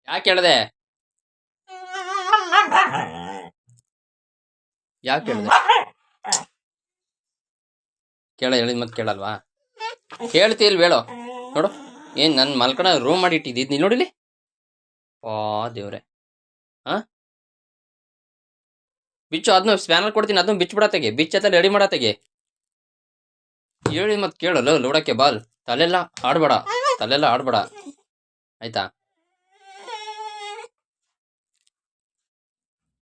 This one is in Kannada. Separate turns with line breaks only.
ಯಾಕೆ ಹೇಳ್ದೆ? ಯಾಕೆ ಹೇಳ್ದೆ? ಕೇಳ ಹೇಳಿದ ಮತ್ತೆ ಕೇಳಲ್ವಾ? ಕೇಳ್ತಿ ಇಲ್ವ ಹೇಳೋ? ನೋಡು ಏನು ನನ್ನ ಮಲ್ಕಣ ರೂಮ್ ಮಾಡಿ ಇಟ್ಟಿದ್ದು ನೀನು ನೋಡಿಲಿ. ಆ ದೇವ್ರೆ. ಹಾಂ ಬಿಚ್ಚು, ಅದನ್ನು ಸ್ಪ್ಯಾನರ್ ಕೊಡ್ತೀನಿ, ಅದನ್ನು ಬಿಚ್ಚಿಬಿಡತ್ತೆಗೆ, ಬಿಚ್ಚತ್ತ ರೆಡಿ ಮಾಡತ್ತೆಗೆ. ಹೇಳಿ ಮತ್ತೆ ಕೇಳಲ್ಲ ಲೋಡಕ್ಕೆ ಬಾಲ್. ತಲೆಲ್ಲ ಆಡ್ಬೇಡ, ತಲೆಲ್ಲ ಆಡ್ಬೇಡ ಆಯ್ತಾ?